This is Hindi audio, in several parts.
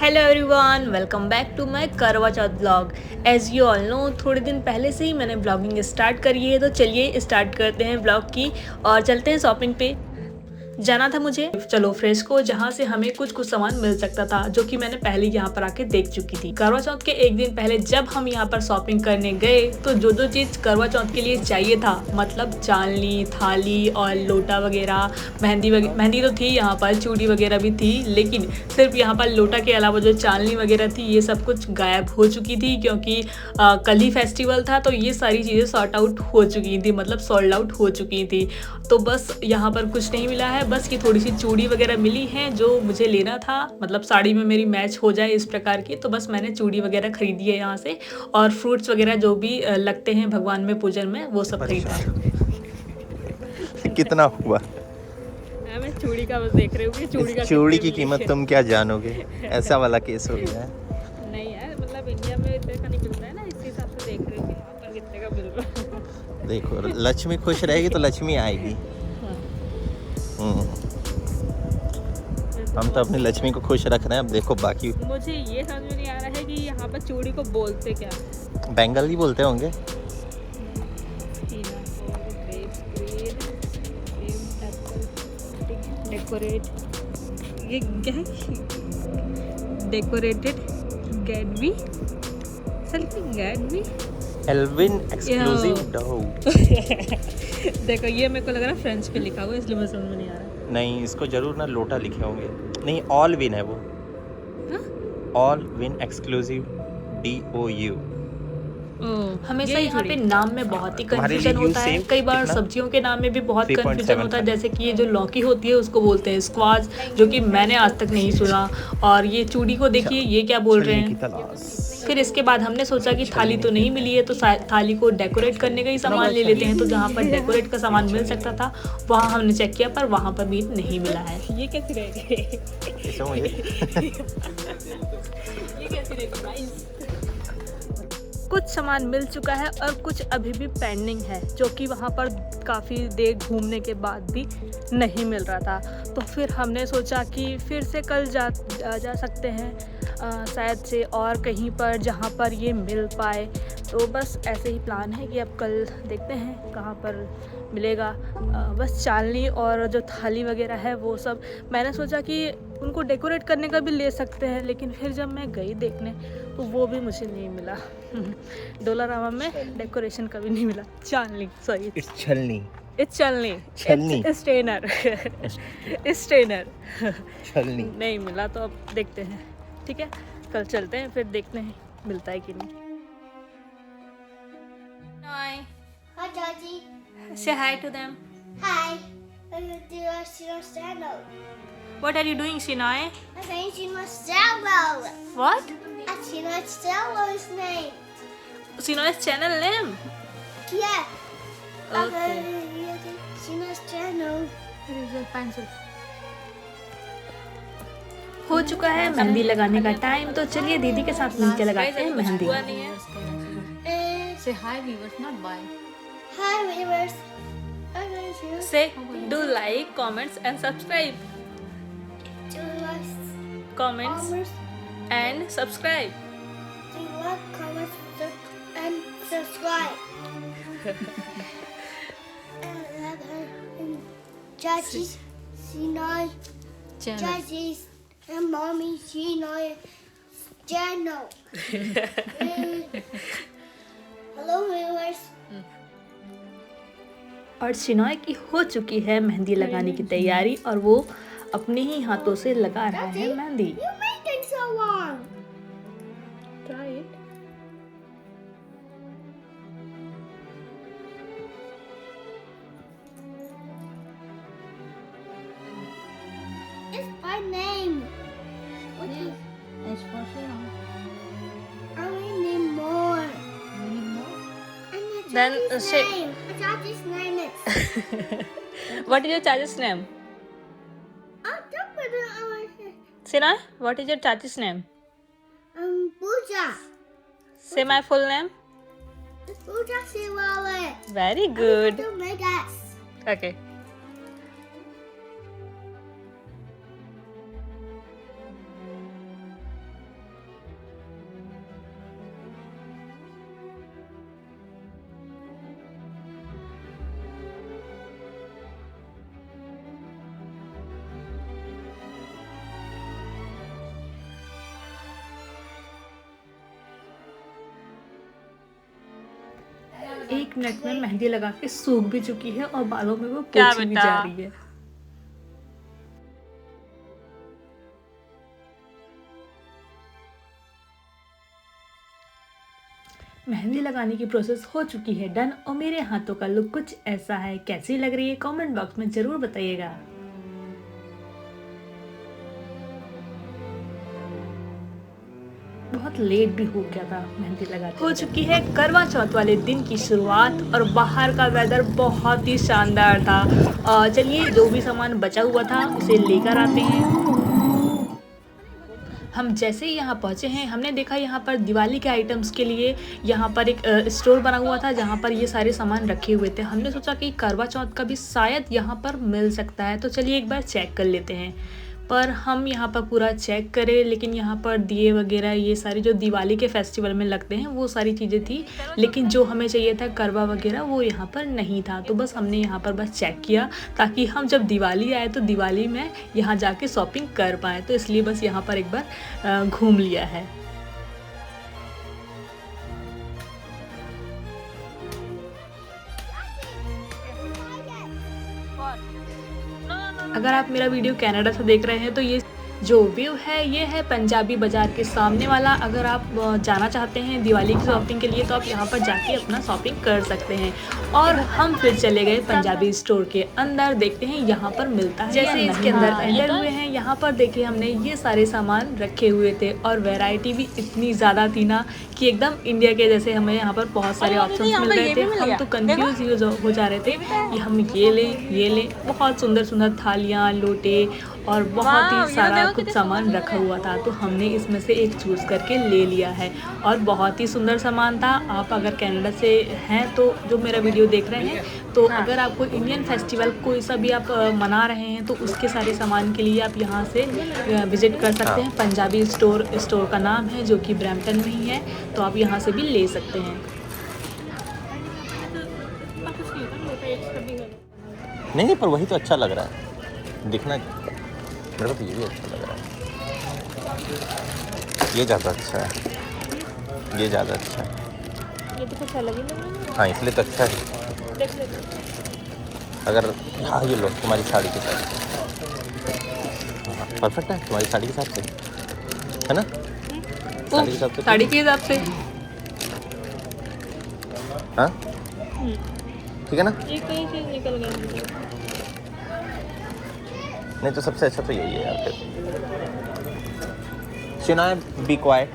Hello everyone, welcome back to my Karva Chauth blog. As you all know, थोड़े दिन पहले से ही मैंने ब्लॉगिंग स्टार्ट करी है, तो चलिए स्टार्ट करते हैं ब्लॉग की और चलते हैं शॉपिंग पे। जाना था मुझे चलो फ्रेश को, जहाँ से हमें कुछ सामान मिल सकता था, जो कि मैंने पहले यहाँ पर आके देख चुकी थी। करवा चौथ के एक दिन पहले जब हम यहाँ पर शॉपिंग करने गए, तो जो चीज़ करवा चौथ के लिए चाहिए था, मतलब चालनी, थाली और लोटा वगैरह, मेहंदी तो थी यहाँ पर, चूड़ी वगैरह भी थी, लेकिन सिर्फ यहाँ पर लोटा के अलावा जो चालनी वगैरह थी, ये सब कुछ गायब हो चुकी थी, क्योंकि कल ही फेस्टिवल था, तो ये सारी चीज़ें सॉर्ट आउट हो चुकी थी, मतलब सोल्ड आउट हो चुकी थी। तो बस यहाँ पर कुछ नहीं मिला है, बस ये थोड़ी सी चूड़ी वगैरह मिली हैं जो मुझे लेना था, मतलब साड़ी में मेरी मैच हो जाए इस प्रकार की। तो बस मैंने चूड़ी वगैरह खरीदी है यहाँ से, और फ्रूट्स वगैरह जो भी लगते हैं भगवान में पूजन में, वो सब खरीदा है। कितना हुआ? मैं चूड़ी का बस देख रही हूँ कि चूड़ी की कीमत तुम क्या जानोगे? ऐसा वाला केस हो गया है। नहीं यार, मतलब इंडिया में इतने का नहीं मिलता है ना, इस हिसाब से देख रही हूँ कि यहाँ पर कितने का मिल रहा है। देखो, लक्ष्मी खुश रहेगी तो लक्ष्मी आएगी। हम तो अपनी लक्ष्मी को खुश रख रहे हैं। अब देखो बाकी। मुझे ये समझ में नहीं आ रहा है कि यहाँ पर चूड़ी को बोलते क्या? बैंगल ही बोलते होंगे। डेकोरेट, ये क्या है? डेकोरेटेड गैडवी, गैडवी एल्विन एक्सक्लूसिव डॉ। देखो, ये मेरे को लग रहा है फ्रेंच पे लिखा हुआ है, इसलिए मुझे समझ में नहीं आ रहा। नहीं, इसको जरूर ना लोटा लिखे होंगे। नहीं, ऑल विन है वो। All win exclusive DOU। हमेशा यहाँ पे नाम में बहुत ही कंफ्यूजन होता है, कई बार सब्जियों के नाम में भी बहुत कंफ्यूजन होता है, जैसे कि ये जो लौकी होती है उसको बोलते हैं स्क्वाश, जो कि मैंने आज तक नहीं सुना। और ये चूड़ी को देखिए, ये क्या बोल रहे हैं। फिर इसके बाद हमने सोचा कि थाली तो नहीं मिली है, तो थाली को डेकोरेट करने का ही सामान ले लेते हैं। तो जहाँ पर डेकोरेट का सामान मिल सकता था, वहाँ हमने चेक किया, पर वहाँ पर भी नहीं मिला है। ये कैसे रहेगा? कुछ सामान मिल चुका है और कुछ अभी भी पेंडिंग है, जो कि वहाँ पर काफ़ी देर घूमने के बाद भी नहीं मिल रहा था। तो फिर हमने सोचा कि फिर से कल जा सकते हैं शायद से, और कहीं पर जहाँ पर ये मिल पाए। तो बस ऐसे ही प्लान है कि अब कल देखते हैं कहाँ पर मिलेगा। बस चालनी और जो थाली वगैरह है वो सब मैंने सोचा कि उनको डेकोरेट करने का भी ले सकते हैं, लेकिन फिर जब मैं गई देखने तो वो भी मुझे नहीं मिला। डोलारामा में डेकोरेशन का भी नहीं मिला। चालनी, सॉरी, इट्स छलनी, स्ट्रेनर छलनी नहीं मिला। तो अब देखते हैं, ठीक है, कल चलते हैं, फिर देखते हैं मिलता है कि नहीं। Hi, Georgie. Say hi to them. Hi. Do you see my channel? What are you doing, Shinoy? I'm saying she must channel. What? I see my channel's name. Shinoy's channel name? Yeah. Okay. She must channel. हो चुका है मेहंदी लगाने का टाइम, तो चलिए दीदी के साथ मिलकर लगाते हैं mehndi. Say hi viewers, not bye. Hi viewers. Say do like, comments and subscribe. Do like, Comments and subscribe. do like, comment, and subscribe. Georgie, Sinai, Channel. Georgie's and Mommy Sinai channel. Hello viewers. और शिनॉय की हो चुकी है मेहंदी लगाने की तैयारी, और वो अपने ही हाथों से लगा रहा है mehndi. You made it so long. Try it. It's my name. What is? It's for sale. I need more. And the Then, Georgie's say- name. The Georgie's name is. What is your chacha's name? I'll put it on. Shinoy, what is your chacha's name? Pooja. Say my full name. It's Pooja Siwale. Very good. To make us. Okay. 1 minute में मेहंदी लगा के सूख भी चुकी है और बालों में वो क्या पोंछी भी बेटा? जा रही है। मेहंदी लगाने की प्रोसेस हो चुकी है डन और मेरे हाथों का लुक कुछ ऐसा है। कैसी लग रही है कमेंट बॉक्स में जरूर बताइएगा। बहुत लेट भी हो गया था मेहंदी लगाते। हो चुकी है करवा चौथ वाले दिन की शुरुआत और बाहर का वेदर बहुत ही शानदार था। चलिए जो भी सामान बचा हुआ था उसे लेकर आते हैं। हम जैसे ही यहाँ पहुँचे हैं हमने देखा यहाँ पर दिवाली के आइटम्स के लिए यहाँ पर एक स्टोर बना हुआ था जहाँ पर ये सारे सामान रखे हुए थे। हमने सोचा कि करवा चौथ का भी शायद यहाँ पर मिल सकता है, तो चलिए एक बार चेक कर लेते हैं। पर हम यहाँ पर पूरा चेक करें लेकिन यहाँ पर दिए वगैरह ये सारी जो दिवाली के फेस्टिवल में लगते हैं वो सारी चीज़ें थी, लेकिन जो हमें चाहिए था करवा वगैरह वो यहाँ पर नहीं था। तो बस हमने यहाँ पर बस चेक किया ताकि हम जब दिवाली आए तो दिवाली में यहाँ जाके शॉपिंग कर पाएँ, तो इसलिए बस यहाँ पर एक बार घूम लिया है। अगर आप मेरा वीडियो कनाडा से देख रहे हैं तो ये जो व्यू है ये है पंजाबी बाज़ार के सामने वाला। अगर आप जाना चाहते हैं दिवाली की शॉपिंग के लिए तो आप यहाँ पर जाके अपना शॉपिंग कर सकते हैं। और हम फिर चले गए पंजाबी स्टोर के अंदर, देखते हैं यहाँ पर मिलता है जैसे इसके अंदर एंटर हुए हैं। यहाँ पर देखिए हमने ये सारे सामान रखे हुए थे और वैरायटी भी इतनी ज़्यादा थी ना कि एकदम इंडिया के जैसे हमें यहाँ पर बहुत सारे ऑप्शंस मिल रहे थे। हम तो कंफ्यूज हो जा रहे थे कि हम ये लें। बहुत सुंदर सुंदर थालियाँ, लोटे और बहुत ही सारा कुछ सामान रखा हुआ था, तो हमने इसमें से एक चूज़ करके ले लिया है और बहुत ही सुंदर सामान था। आप अगर कनाडा से हैं तो जो मेरा वीडियो देख रहे हैं तो अगर आपको इंडियन फेस्टिवल कोई सा भी आप मना रहे हैं तो उसके सारे सामान के लिए आप यहाँ से विज़िट कर सकते हैं। पंजाबी स्टोर का नाम है जो कि ब्रैम्पटन में ही है, तो आप यहाँ से भी ले सकते हैं। नहीं पर वही तो अच्छा लग रहा है दिखना, मेरे को तो ये भी अच्छा लग रहा है। ये ज़्यादा अच्छा है, ये ज़्यादा अच्छा है। ये तो कुछ अलग ही लग रहा है। हाँ इसलिए तो अच्छा है। देख लेते। अगर हाँ ये लो तुम्हारी साड़ी के साथ परफेक्ट है, तुम्हारी साड़ी के साथ से है ना, साड़ी के साथ से साड़ी के हिसाब से हाँ ठीक है ना। ये कई चीज़ निकल गई। नहीं तो सबसे अच्छा तो यही है यार। फिर Shall I be quiet?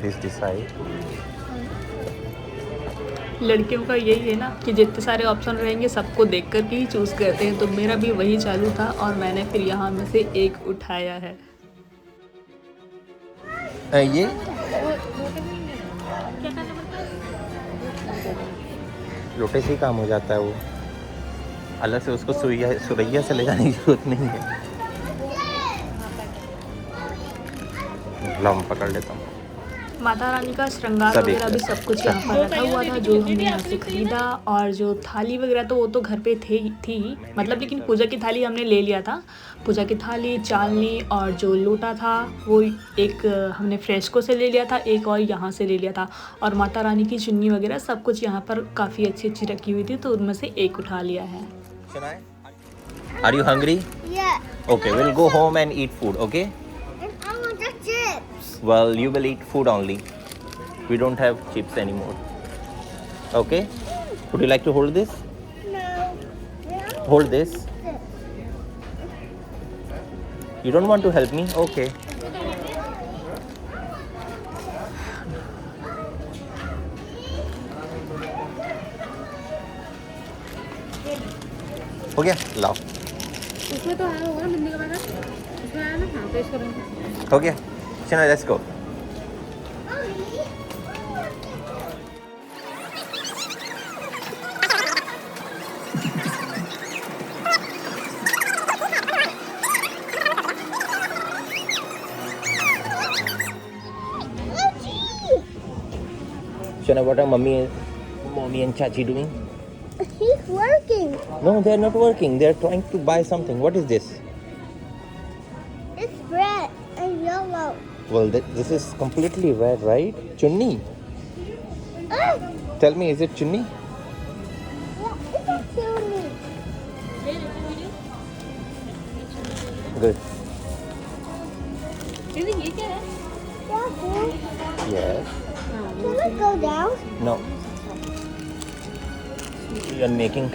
Please decide. लड़कियों का यही है ना कि जितने सारे ऑप्शन रहेंगे सबको देख कर के ही चूज़ करते हैं, तो मेरा भी वही चालू था और मैंने फिर यहाँ में से एक उठाया है। ये लोटे से ही काम हो जाता है, वो अलग से उसको सुरैया से ले जाने की जरूरत नहीं है। ला मैं पकड़ लेता हूँ। माता रानी का श्रृंगार सब वगैरह एक भी सब कुछ यहाँ पर रखा हुआ था जो हमने यहाँ से खरीदा। और जो थाली वगैरह तो वो तो घर पे थी ही, मतलब लेकिन पूजा की थाली हमने ले लिया था। पूजा की थाली, चालनी और जो लोटा था वो एक हमने फ्रेस्को से ले लिया था, एक और यहाँ से ले लिया था। और माता रानी की चुन्नी वगैरह सब कुछ यहाँ पर काफ़ी अच्छी अच्छी रखी हुई थी, तो उनमें से एक उठा लिया है। Are you hungry? Yeah. Okay, we'll go home and eat food, okay? And I want the chips. Well, you will eat food only. We don't have chips anymore. Okay? Would you like to hold this? No. Hold this. You don't want to help me? Okay. हो गया, लाओ। उसमें तो आया होगा मिलने के बाद, उसमें आया ना। हाँ तो इसको हो गया, चलो let's go. Shana, what are mommy and Chachi doing? He's working. No, they are not working. They are trying to buy something. What is this? It's bread and Well, this is completely red, right? Chunni. Tell me, is it chunni? Yeah, it's a chunni. Good. दीदी ये क्या है? Yeah, cool. Yes. Can I go down? No. You are making.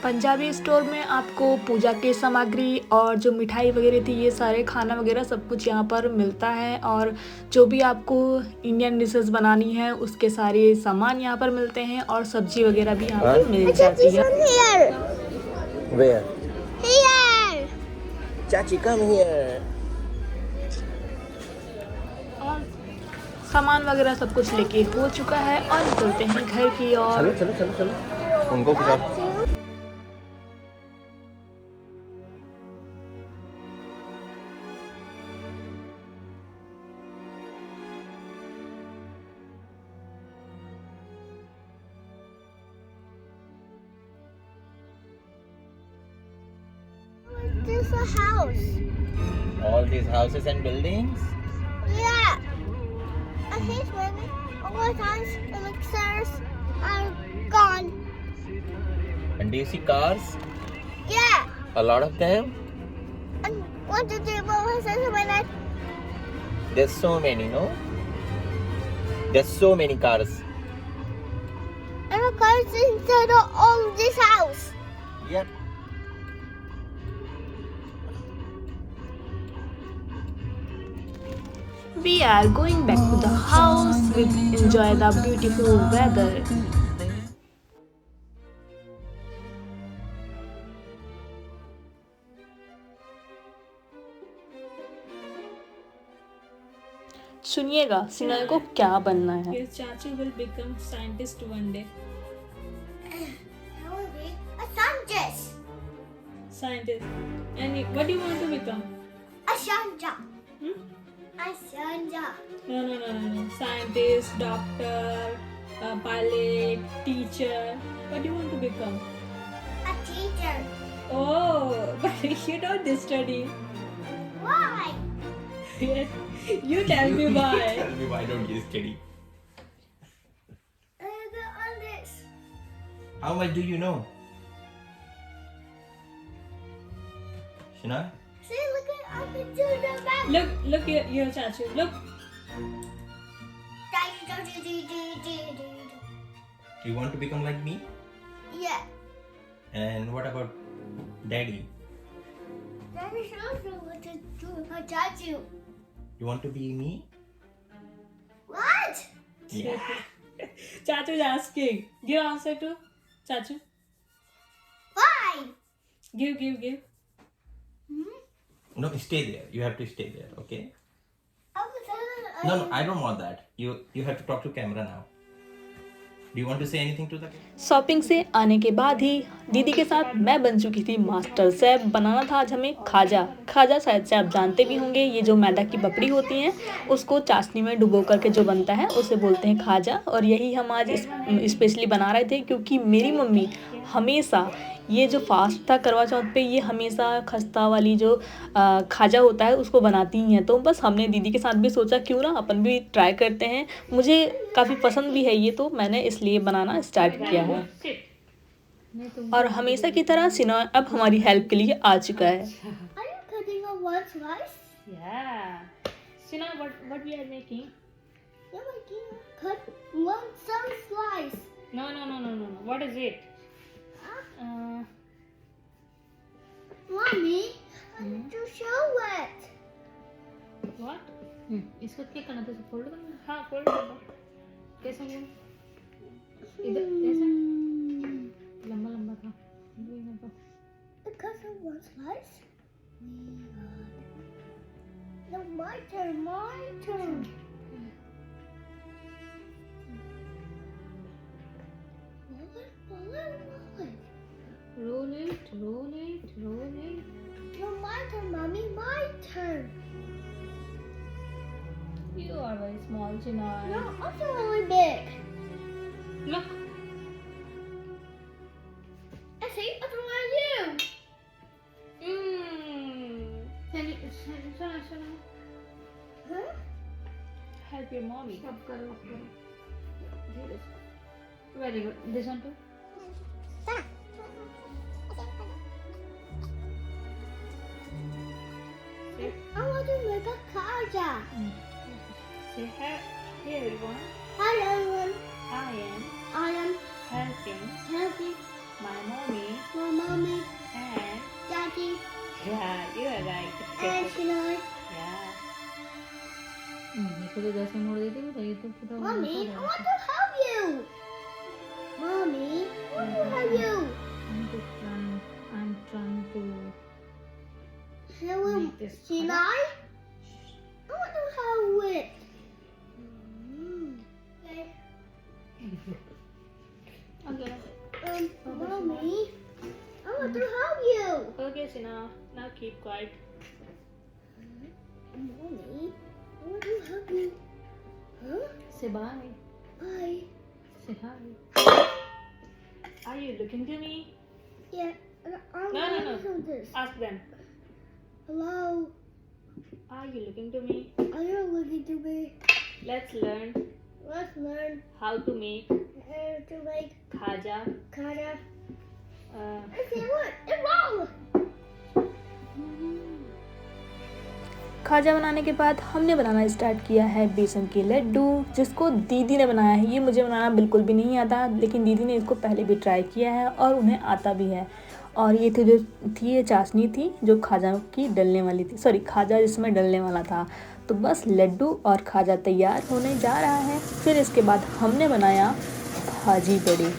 Punjabi store में आपको पूजा की सामग्री और जो मिठाई वगैरह थी ये सारे खाना वगैरह सब कुछ यहाँ पर मिलता है, और जो भी आपको इंडियन डिशेस बनानी है उसके सारे सामान यहाँ पर मिलते हैं, और सब्जी वगैरह भी यहाँ पर मिल जाती This है। one here. Where? Here. Chachi, come here. और सामान वगैरह सब कुछ लेके हो चुका है और निकलते हैं घर की ओर। चलो चलो चलो चलो। उनको कुछ और- This is a house. All these houses and buildings. Yeah. I hate when all the times the mixers are gone. And do you see cars? Yeah. A lot of them. And what to do about when I There's so many, no? There's so many cars. and the cars inside of all this house. Yep. We are going back to the house with enjoy the beautiful weather. सुनिएगा सिनय को क्या बनना है। His Chachi will become scientist one day. I will be a scientist. Scientist. And what do you want to become? A Shanja. Hmm? A Shanja. No. Scientist, doctor, pilot, teacher. What do you want to become? A teacher. Oh, but you don't study. Why? You tell me why. Tell me why don't you study? I got on this. How much do you know? Shina? See, look at I can do the back. Look here, Chachi. Look. You want to become like me? Yeah. And what about daddy? Daddy shows me what to do if I touch you. You want to be me? What? Yeah. Chachu is asking. Give answer to Chachu. Why? Give. No, stay there. You have to stay there, okay? I No, I don't want that. You have to talk to camera now. Do you want to say anything to the camera? Shopping से आने के बाद ही दीदी के साथ मैं बन चुकी थी मास्टर शेफ। बनाना था आज हमें खाजा। शायद से आप जानते भी होंगे, ये जो मैदा की बपड़ी होती हैं उसको चाशनी में डुबो करके जो बनता है उसे बोलते हैं खाजा। और यही हम आज स्पेशली बना रहे थे क्योंकि मेरी मम्मी हमेशा ये जो फास्ट था करवा चौथ पे ये हमेशा खस्ता वाली जो खाजा होता है उसको बनाती ही हैं। तो बस हमने दीदी के साथ भी सोचा क्यों ना अपन भी ट्राई करते हैं। मुझे काफ़ी पसंद भी है ये, तो मैंने इसलिए बनाना स्टार्ट किया है। और हमेशा की तरह सिनॉय अब हमारी हेल्प के लिए आ चुका है। Are you cutting a one slice? Yeah. Sina, what we are making? You're making cut one some slice. No. What is it? Mommy, I need to show it. What? इसको क्या करना था? फोल्ड करना? हाँ, फोल्ड करना। कैसे होगा? इधर ऐसा लंबा था। Because of one slice? No, my turn. Roll it. No, my turn, Mommy, my turn. You are very small, Sina. No, also really big. Look. I see, that's what I do. Shana. Huh? help your mommy. Stop, करो. Very good. This one too. I want to make a kaja. Say hey everyone. Hi everyone. I am I am helping helping my mommy my mommy, and daddy, yeah, you are right. and Shinoy. Yeah. इसको तो 10 मोड़ देती हूँ तो ये तो पूरा Mommy, I want to help you. Mommy, I want to help you. I'm trying to Help make this Shinoy. I want to help it. okay. Mommy, I want to help you. Okay, Sina. Now keep quiet. Mommy, I want to help you. Huh? Say bye. Bye. Say hi. Are you looking to me? Yeah. I'm No. going to do this. Ask them. Hello. Are you looking to me? Are you looking to me? Let's learn Let's learn how to make how to make khaja. kata. Uh, Okay, what? It's wrong. खाजा बनाने के बाद हमने बनाना स्टार्ट किया है बेसन के लड्डू, जिसको दीदी ने बनाया है। ये मुझे बनाना बिल्कुल भी नहीं आता, लेकिन दीदी ने इसको पहले भी ट्राई किया है और उन्हें आता भी है। और ये थी जो थी ये चाशनी थी जो खाजा की डलने वाली थी, सॉरी खाजा जिसमें डलने वाला था। तो बस लड्डू और खाजा तैयार होने जा रहा है। फिर इसके बाद हमने बनाया भाजी बड़ी।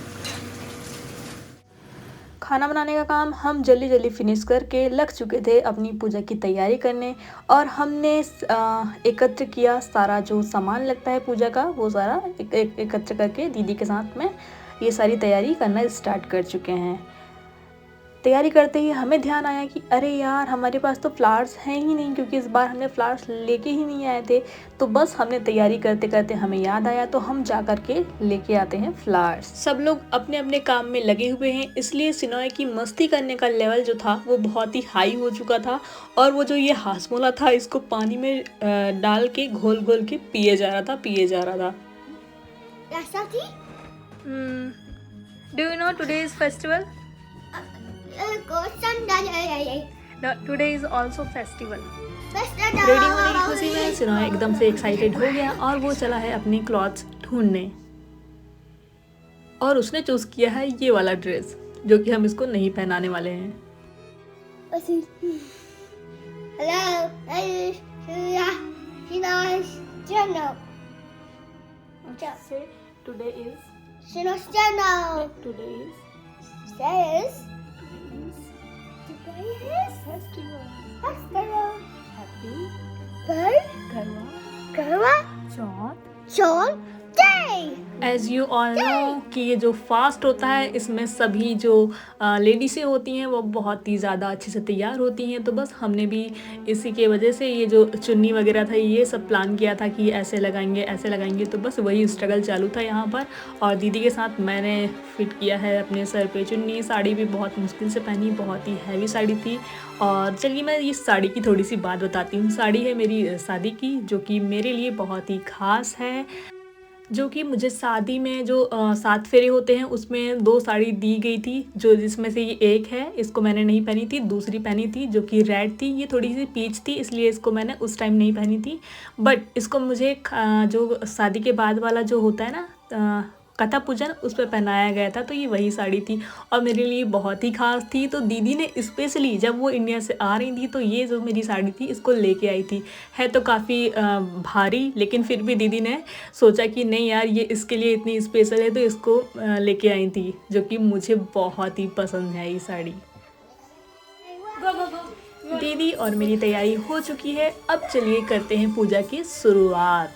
खाना बनाने का काम हम जल्दी जल्दी फिनिश करके लग चुके थे अपनी पूजा की तैयारी करने, और हमने एकत्र किया सारा जो सामान लगता है पूजा का, वो सारा एकत्र करके दीदी के साथ में ये सारी तैयारी करना स्टार्ट कर चुके हैं। तैयारी करते ही हमें ध्यान आया कि अरे यार हमारे पास तो फ्लावर्स हैं ही नहीं, क्योंकि इस बार हमने फ्लावर्स लेके ही नहीं आए थे। तो बस हमने तैयारी करते करते हमें याद आया, तो हम जा कर के लेके आते हैं फ्लावर्स। सब लोग अपने अपने काम में लगे हुए हैं, इसलिए सिनोय की मस्ती करने का लेवल जो था वो बहुत ही हाई हो चुका था। और वो जो ये हासमोला था, इसको पानी में डाल के घोल घोल के पिए जा रहा था। That's Tati? Do you know today is festival? Go Sunday. Today is also festival. Best ready होने की खुशी में सिनोय एकदम से एक्साइटेड हो गया और वो चला है अपनी क्लॉथ्स ढूंढने। और उसने चूज किया है ये वाला ड्रेस, जो कि हम इसको नहीं पहनाने वाले हैं। Hello, Shinoy's channel. Say today is Shinoy's channel says today is festival. festival. Happy Bird Karwa Karwa Chauth day. As you all know कि ये जो फास्ट होता है, इसमें सभी जो लेडीसें होती हैं वो बहुत ही ज़्यादा अच्छे से तैयार होती हैं। तो बस हमने भी इसी के वजह से ये जो चुन्नी वगैरह था ये सब प्लान किया था कि ऐसे लगाएंगे। तो बस वही स्ट्रगल चालू था यहाँ पर। और दीदी के साथ मैंने फिट किया है अपने सर पे चुन्नी। साड़ी भी बहुत मुश्किल से पहनी, बहुत ही हैवी साड़ी थी। और चलिए मैं इस साड़ी की थोड़ी सी बात बताती हूँ। साड़ी है मेरी शादी की, जो कि मेरे लिए बहुत ही ख़ास है, जो कि मुझे शादी में जो 7 फेरे होते हैं उसमें 2 साड़ी दी गई थी, जो जिसमें से ये एक है, इसको मैंने नहीं पहनी थी। दूसरी पहनी थी जो कि रेड थी, ये थोड़ी सी पीच थी, इसलिए इसको मैंने उस टाइम नहीं पहनी थी। बट इसको मुझे जो शादी के बाद वाला जो होता है ना कथा पूजन, उस पर पहनाया गया था। तो ये वही साड़ी थी और मेरे लिए बहुत ही ख़ास थी। तो दीदी ने स्पेशली जब वो इंडिया से आ रही थी तो ये जो मेरी साड़ी थी इसको लेके आई थी। है तो काफ़ी भारी, लेकिन फिर भी दीदी ने सोचा कि नहीं यार ये इसके लिए इतनी स्पेशल है, तो इसको लेके आई थी, जो कि मुझे बहुत ही पसंद है ये साड़ी। दीदी और मेरी तैयारी हो चुकी है, अब चलिए करते हैं पूजा की शुरुआत।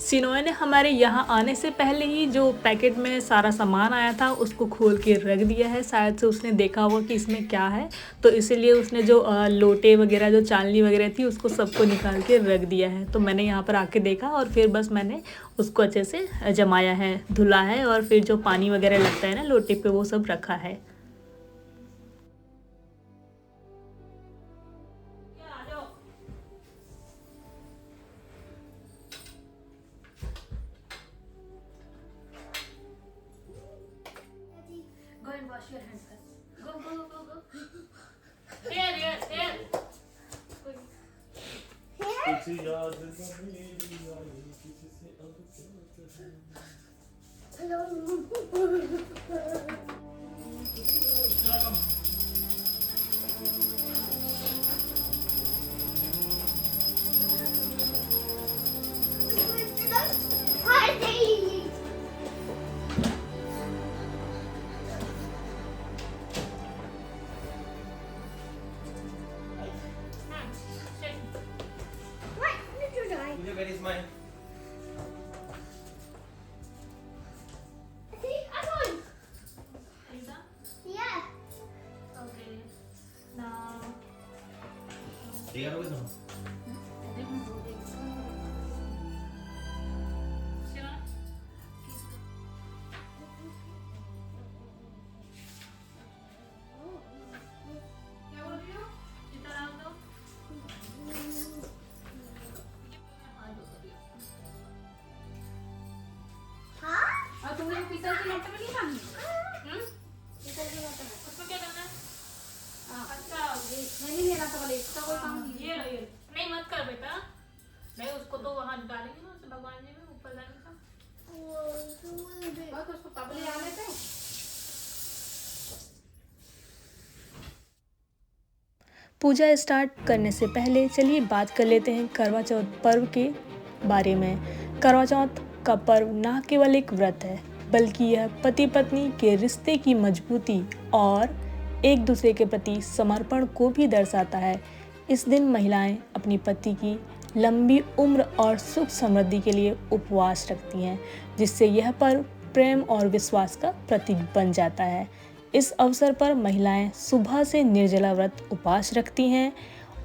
सिनोय ने हमारे यहाँ आने से पहले ही जो पैकेट में सारा सामान आया था उसको खोल के रख दिया है। शायद से उसने देखा होगा कि इसमें क्या है, तो इसीलिए उसने जो लोटे वगैरह जो चालनी वगैरह थी उसको सबको निकाल के रख दिया है। तो मैंने यहाँ पर आके देखा और फिर बस मैंने उसको अच्छे से जमाया है, धुला है, और फिर जो पानी वगैरह लगता है ना लोटे पे वो सब रखा है। wash your hands first. Go. Here. Here? Hello. Party! What did you die? Where is mine? See, I'm on. Lisa? Yeah. Okay. Now. तैयार हो गए तुम? Shiva? क्या बोल रही हो? इधर आओ तो। हाथ धो दिया। हाँ? और तुमने जो पीतल की लोटे में नहीं डालनी? पीतल की लोटे में। उसमें क्या करना है? अच्छा मैं नहीं लेना था वाले इसका कोई काम नहीं। ये लो। नहीं मत कर बेटा। नहीं उसको तो वहाँ डालेंगे ना उसे भगवान जी में ऊपर जाने का। बस उसको तबले आने पे। पूजा स्टार्ट करने से पहले चलिए बात कर लेते हैं करवा चौथ पर्व के बारे में। करवा चौथ का पर्व न केवल एक व्रत है, बल्कि यह पति पत्नी के रिश्ते की मजबूती और एक दूसरे के प्रति समर्पण को भी दर्शाता है। इस दिन महिलाएं अपनी पति की लंबी उम्र और सुख समृद्धि के लिए उपवास रखती हैं, जिससे यह पर्व प्रेम और विश्वास का प्रतीक बन जाता है। इस अवसर पर महिलाएं सुबह से निर्जला व्रत उपवास रखती हैं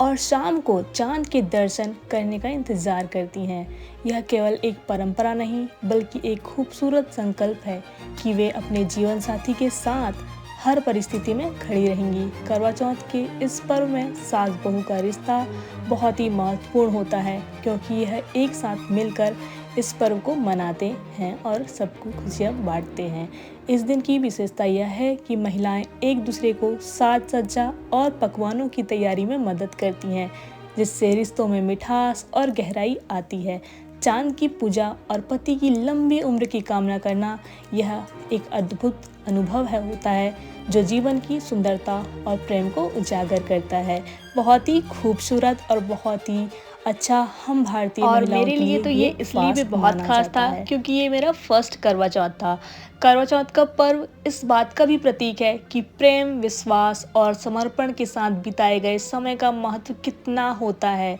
और शाम को चांद के दर्शन करने का इंतज़ार करती हैं। यह केवल एक परंपरा नहीं, बल्कि एक खूबसूरत संकल्प है कि वे अपने जीवन साथी के साथ हर परिस्थिति में खड़ी रहेंगी। करवा चौथ के इस पर्व में सास बहू का रिश्ता बहुत ही महत्वपूर्ण होता है, क्योंकि यह एक साथ मिलकर इस पर्व को मनाते हैं और सबको खुशियाँ बांटते हैं। इस दिन की विशेषता यह है कि महिलाएं एक दूसरे को साज सज्जा और पकवानों की तैयारी में मदद करती हैं, जिससे रिश्तों में मिठास और गहराई आती है। चांद की पूजा और पति की लंबी उम्र की कामना करना यह एक अद्भुत अनुभव होता है, जो जीवन की सुंदरता और प्रेम को उजागर करता है। बहुत ही खूबसूरत और बहुत ही अच्छा हम भारतीय और महिलाओं मेरे के लिए तो ये इसलिए भी फास्ट बहुत माना खास जाता था है। क्योंकि ये मेरा फर्स्ट करवा चौथ था। करवा चौथ का पर्व इस बात का भी प्रतीक है कि प्रेम, विश्वास और समर्पण के साथ बिताए गए समय का महत्व कितना होता है।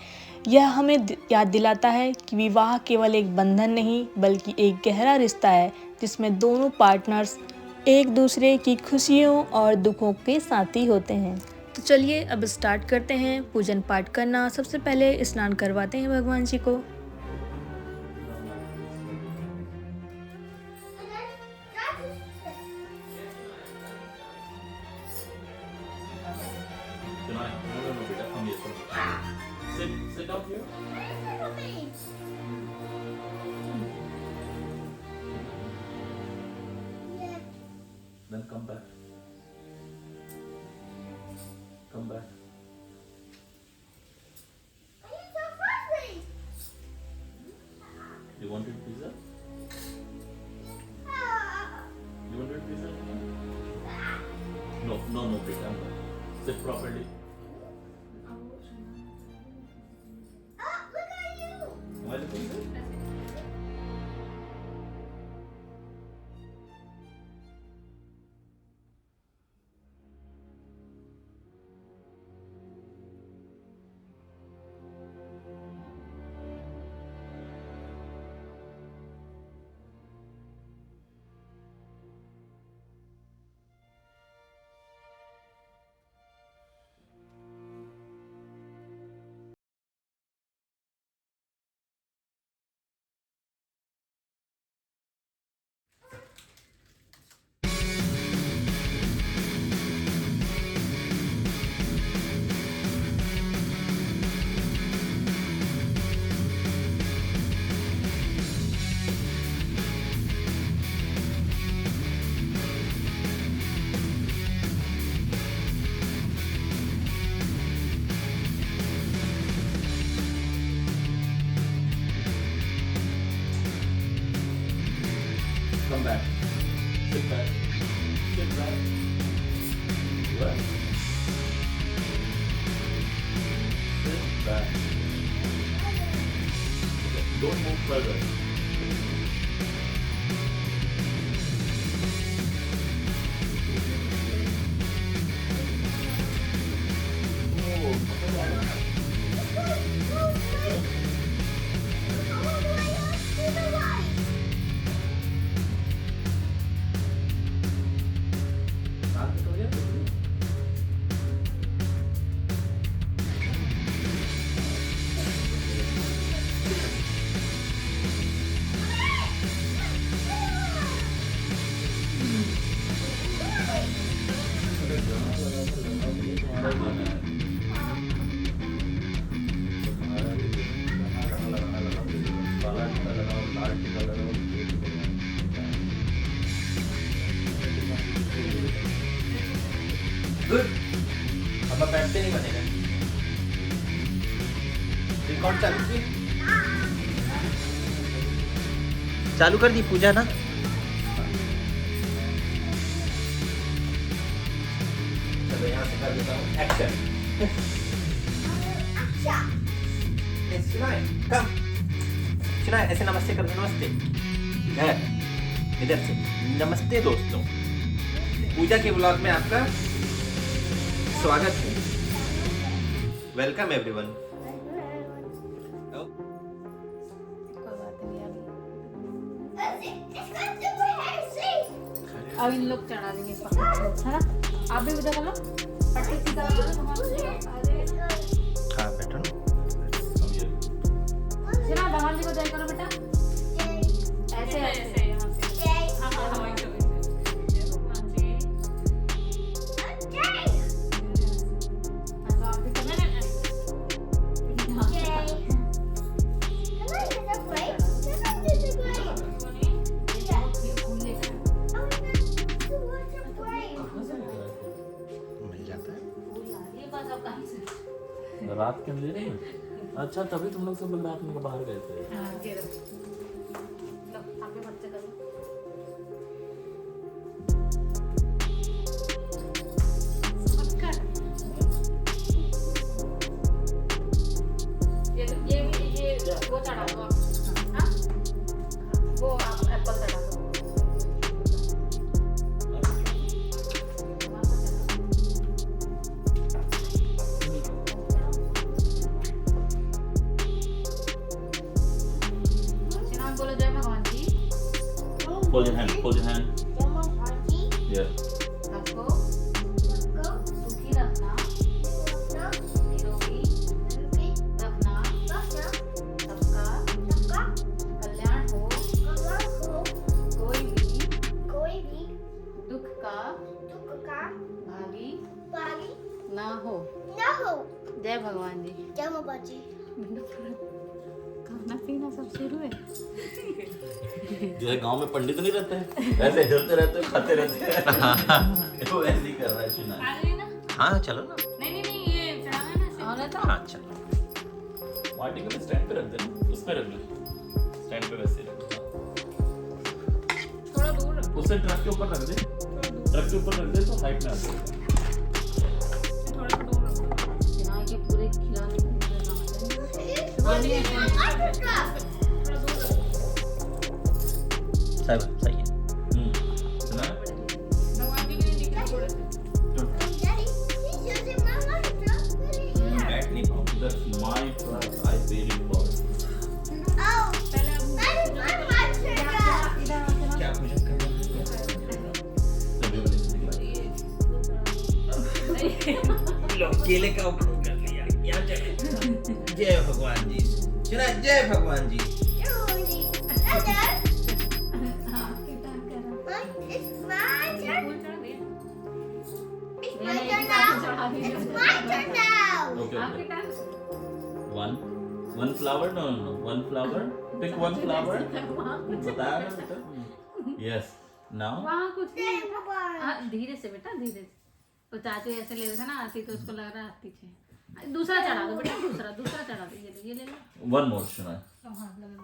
यह हमें याद दिलाता है कि विवाह केवल एक बंधन नहीं, बल्कि एक गहरा रिश्ता है, जिसमें दोनों पार्टनर्स एक दूसरे की खुशियों और दुखों के साथी होते हैं। तो चलिए अब स्टार्ट करते हैं पूजन पाठ करना। सबसे पहले स्नान करवाते हैं भगवान जी को। No, beta, come here. Sit down here. Yeah. Then come back. Come back. I need some frosting. You wanted pizza? Ah. You wanted pizza? No, beta. Sit properly. Oh, look at you. Am I looking good? Good. Sit back. Okay, don't move further. Good. अब पैंट से नहीं बनेगा। रिकॉर्ड चालू की? चालू कर दी पूजा ना? चलो यहाँ से कर देता हूँ एक्शन। शिनाय, कम। शिनाय, ऐसे नमस्ते कर दो, नमस्ते। इधर से नमस्ते दोस्तों, पूजा के ब्लॉग में आपका स्वागत है। Welcome everyone. अब इन लोग चढ़ा देंगे है ना। आप भी पूजा कर लो, पट्टी सीधा कर लो। हाँ बैठो ना। सिरा भगवान जी को जय करो बेटा। ऐसे ऐसे यहाँ से। हाँ हाँ हाँ वैसे वैसे। भगवान जी। आप भी करना है। मिल जाता है। रात के अंधेरे में? अच्छा तभी तुम लोग सब लोग रात में बाहर गए थे। हाँ ये लो, आप भी बच्चे करो। ये वो चढ़ा दो आप। हाँ? वो आप एप्पल चढ़ा दो। सिनान बोलो जय भगवान जी। Hold your hand. Hold your hand. Yeah. सबको सुखी रखना, निरोगी रखना, सबका कल्याण हो, कोई भी दुख का भागी ना हो। जय भगवान जी। खाना पीना सब शुरू है। जो है गांव में पंडित नहीं रहते हैं, ऐसे हिलते रहते हैं, खाते रहते हैं। वो ऐसे ही कर रहा है चुना। हाँ चलो ना। नहीं ये चढ़ाना है ना ऐसे। और तो हाँ चलो। माटी को स्टैंड पे रख देना, उसमें रख लो। स्टैंड पे वैसे रख दो। थोड़ा दूर रखो। उससे ट्रक के ऊपर रख दे। ट्रक के ऊपर रख दे तो हाइट में आ जाएगा। थोड़ा दूर रखो। सिनाई के पूरे खिलाने में थोड़ा दूर रखो। सही है। सुना? भगवान जी के लिए लिखना थोड़ा सा। बैठ नहीं पाऊँ। That's my trust. I paid it for. पहले आप क्या पूजा करना लो केले का उपयोग कर लिया। यहाँ चलो। जय भगवान जी। सुना जय भगवान जी। Okay. One flower? No. One flower. Pick one flower. बताया ना बेटा? Yes. Now. वहाँ कुछ नहीं है। हाँ, धीरे से बेटा धीरे से। वो चाचू ऐसे ले रहे थे ना आरती तो उसको लग रहा है आरती छे। दूसरा चढ़ा दो बेटा दूसरा चढ़ा दो ये ले लो। One more, Shana. हाँ लगा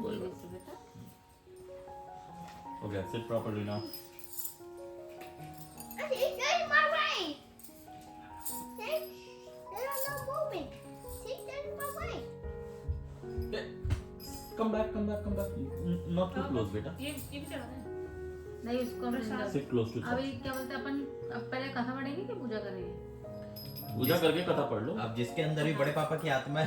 धीरे से बेटा। Okay, sit properly now. See, there's my way. See, they're not moving. See, there's my way. Come back. Not too close, बेटा. ये भी चला है नहीं उसको हम नहीं- Sit close to अभी क्या बोलते हैं अपन अब पहले कथा पढ़ेंगे कि पूजा करेंगे? पूजा करके कथा पढ़ लो. अब जिसके अंदर भी बड़े पापा की आत्मा है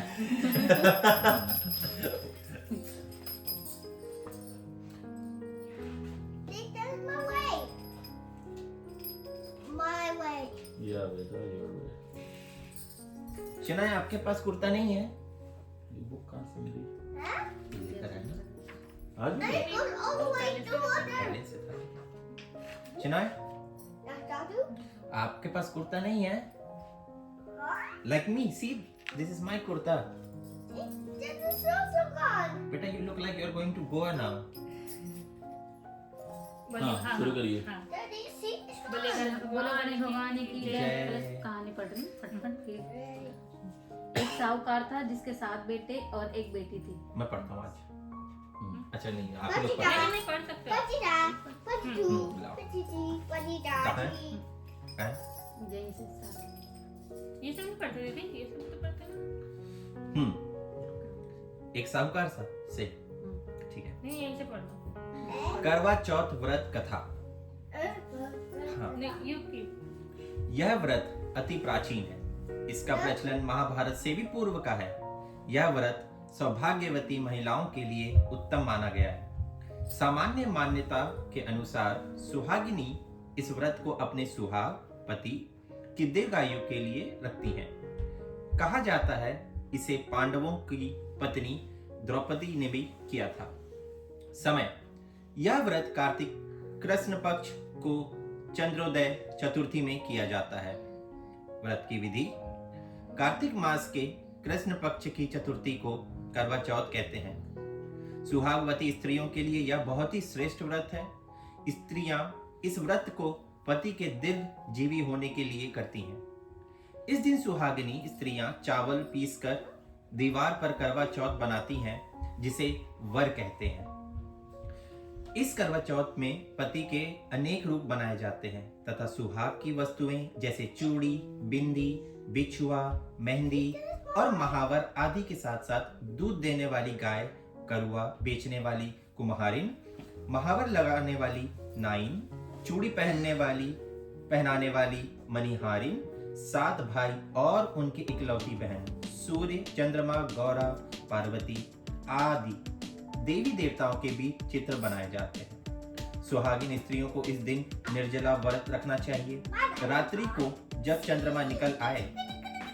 See, there's my way. My way. या बेटा your way. चिनाई आपके पास कुर्ता नहीं है? ये बुक कहाँ से मिली? Huh? लेकर आए ना? आज भी? It goes all the way to water. पहले से था। चिनाई That's Dadu. आपके पास कुर्ता नहीं है? Like me, see, this is my kurta. See, this is also gone. बेटा, you look like you're going to Goa now. हाँ शुरू करिए. Daddy, see, it's बोलो गणेश भगवान की जय. जय. पहले कहानी पढ़ रही हूँ, फटाफट फिर. एक साहूकार था जिसके 7 बेटे और एक बेटी थी. मैं पढ़ता हूँ आज. अच्छा नहीं, आप लोग Patita. पढ़ो. नहीं पढ़ सकते Patita. Patitu. लाओ. Patiti. Patita. कहाँ है? कहाँ है? जय से साथ. ये सब नहीं पढ़ते दीदी ये सब तो पढ़ते हैं एक साहूकार सा से ठीक है. नहीं यही से पढ़ दो करवा चौथ व्रत कथा. हाँ, नहीं यू की यह व्रत अति प्राचीन है. इसका प्रचलन महाभारत से भी पूर्व का है. यह व्रत सौभाग्यवती महिलाओं के लिए उत्तम माना गया है. सामान्य मान्यता के अनुसार सुहागिनी इस व्रत को अपने सुहाग पति की दीर्घायु के लिए रखती हैं. कहा जाता है इसे पांडवों की पत्नी द्रौपदी ने भी किया था. समय यह व्रत कार्तिक कृष्ण पक्ष को चंद्रोदय चतुर्थी में किया जाता है. व्रत की विधि कार्तिक मास के कृष्ण पक्ष की चतुर्थी को करवा चौथ कहते हैं. सुहागवती स्त्रियों के लिए यह बहुत ही श्रेष्ठ व्रत है. स्त्रियां इस व्रत को पति के दीर्घ जीवी होने के लिए करती हैं. इस दिन सुहागिनी स्त्रियां चावल पीसकर दीवार पर करवा चौथ बनाती हैं, जिसे वर कहते हैं. इस करवा चौथ में पति के अनेक रूप बनाए जाते हैं तथा सुहाग की वस्तुएं जैसे चूड़ी, बिंदी, बिछुआ, मेहंदी और महावर आदि के साथ साथ दूध देने वाली गाय, करुआ बेचने वाली कुम्हारिन, महावर लगाने वाली नाइन, चूड़ी पहनाने वाली मनिहारिन, 7 भाई और उनकी इकलौती बहन, सूर्य, चंद्रमा, गौरा, पार्वती आदि देवी देवताओं के भी चित्र बनाए जाते हैं. सुहागिन स्त्रियों को इस दिन निर्जला व्रत रखना चाहिए. रात्रि को जब चंद्रमा निकल आए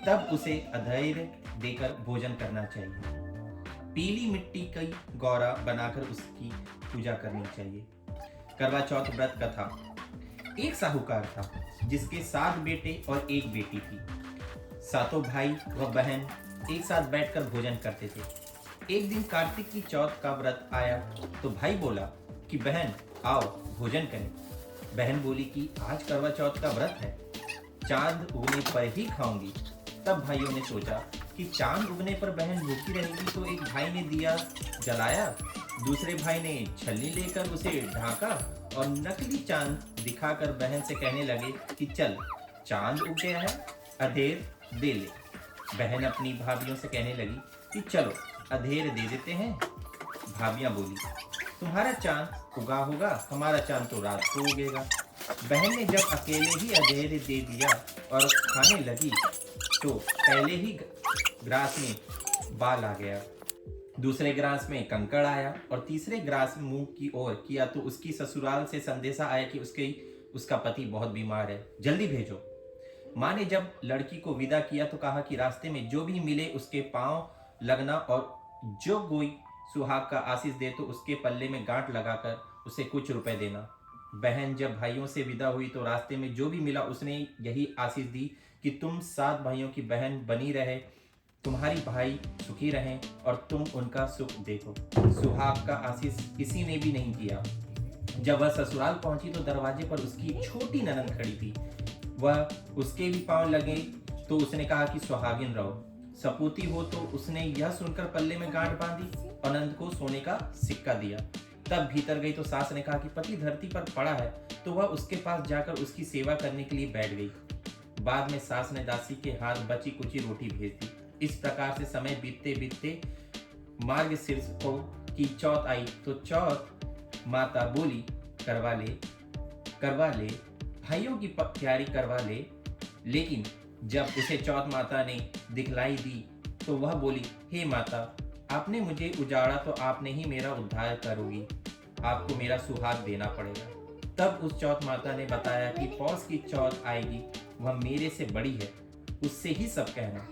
तब उसे अधैर्य देकर भोजन करना चाहिए. पीली मिट्टी की गौरा बनाकर उसकी पूजा करनी चाहिए. करवा चौथ व्रत कथा. एक साहूकार था जिसके 7 बेटे और 1 बेटी थी. 7 भाई व बहन एक साथ बैठकर भोजन करते थे. एक दिन कार्तिक की चौथ का व्रत आया तो भाई बोला कि बहन आओ भोजन करें. बहन बोली कि आज करवा चौथ का व्रत है, चांद उगने पर ही खाऊंगी. तब भाइयों ने सोचा कि चांद उगने पर बहन भूखी रहेगी, तो एक भाई ने दिया जलाया, दूसरे भाई ने छलनी लेकर उसे ढाका और नकली चांद दिखाकर बहन से कहने लगे कि चल चांद उग गया है, अधेर दे ले. बहन अपनी भाभियों से कहने लगी कि चलो अधेर दे देते हैं. भाभियां बोली तुम्हारा चांद उगा होगा, हमारा चांद तो रात को उगेगा. बहन ने जब अकेले ही अधेर दे दिया और खाने लगी तो पहले ही ग्रास में बाल आ गया, दूसरे ग्रास में कंकड़ आया और तीसरे ग्रास में मुंह की ओर किया तो उसकी ससुराल से संदेशा आया कि उसका पति बहुत बीमार है, जल्दी भेजो. माँ ने जब लड़की को विदा किया तो कहा कि रास्ते में जो भी मिले उसके पांव लगना और जो कोई सुहाग का आशीष दे तो उसके पल्ले में गांठ लगाकर उसे कुछ रुपए देना. बहन जब भाइयों से विदा हुई तो रास्ते में जो भी मिला उसने यही आशीष दी कि तुम 7 भाइयों की बहन बनी रहे, तुम्हारी भाई सुखी रहें और तुम उनका सुख देखो. सुहाग का आशीष किसी ने भी नहीं किया. जब वह ससुराल पहुंची तो दरवाजे पर उसकी छोटी ननंद खड़ी थी. वह उसके भी पांव लगे तो उसने कहा कि सुहागिन रहो. सपूती हो तो उसने यह सुनकर पल्ले में गांठ बांधी और नंद को सोने का सिक्का दिया. तब भीतर गई तो सास ने कहा कि पति धरती पर पड़ा है, तो वह उसके पास जाकर उसकी सेवा करने के लिए बैठ गई। बाद में सास ने दासी के हाथ बची कुची रोटी भेज दी। इस प्रकार से समय बीतते बीतते मार्गशीर्ष को की चौथ आई तो चौथ माता बोली करवा ले भाइयों की तैयारी करवा ले। लेकिन जब उसे चौथ माता ने दिखलाई दी तो वह बोली, हे माता, आपने मुझे उजाड़ा तो आपने ही मेरा उद्धार करोगी, आपको मेरा सुहाग देना पड़ेगा। तब उस चौथ माता ने बताया कि पौष की चौथ आएगी, वह मेरे से बड़ी है, उससे ही सब कहना,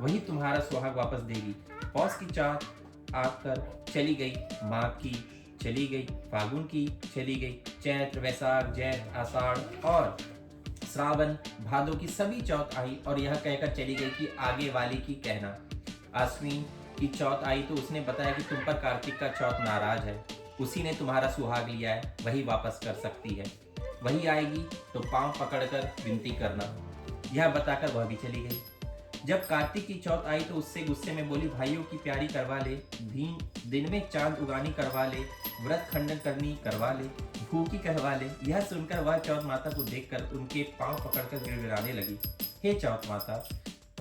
वही तुम्हारा सुहाग वापस देगी। पौष की चौथ आकर चली गई, माघ की चली गई, फागुन की चली गई, चैत्र वैशाख जैठ आषाढ़ और श्रावण भादो की सभी चौथ आई और यह कहकर चली गई कि आगे वाली की कहना। अश्विन की चौथ आई तो उसने बताया कि तुम पर कार्तिक का चौथ नाराज है, उसी ने तुम्हारा सुहाग लिया है, वही वापस कर सकती है, वही आएगी तो पांव पकड़कर विनती करना। यह बताकर वह भी चली गई। जब कार्तिक की चौथ आई तो उससे गुस्से में बोली, भाइयों की प्यारी करवा ले, दिन में चांद उगानी करवा ले, व्रत खंडन करनी करवा ले, भूखी करवा ले। यह सुनकर वह चौथ माता को देखकर उनके पांव पकड़कर गिड़गिड़ाने लगी। हे चौथ माता,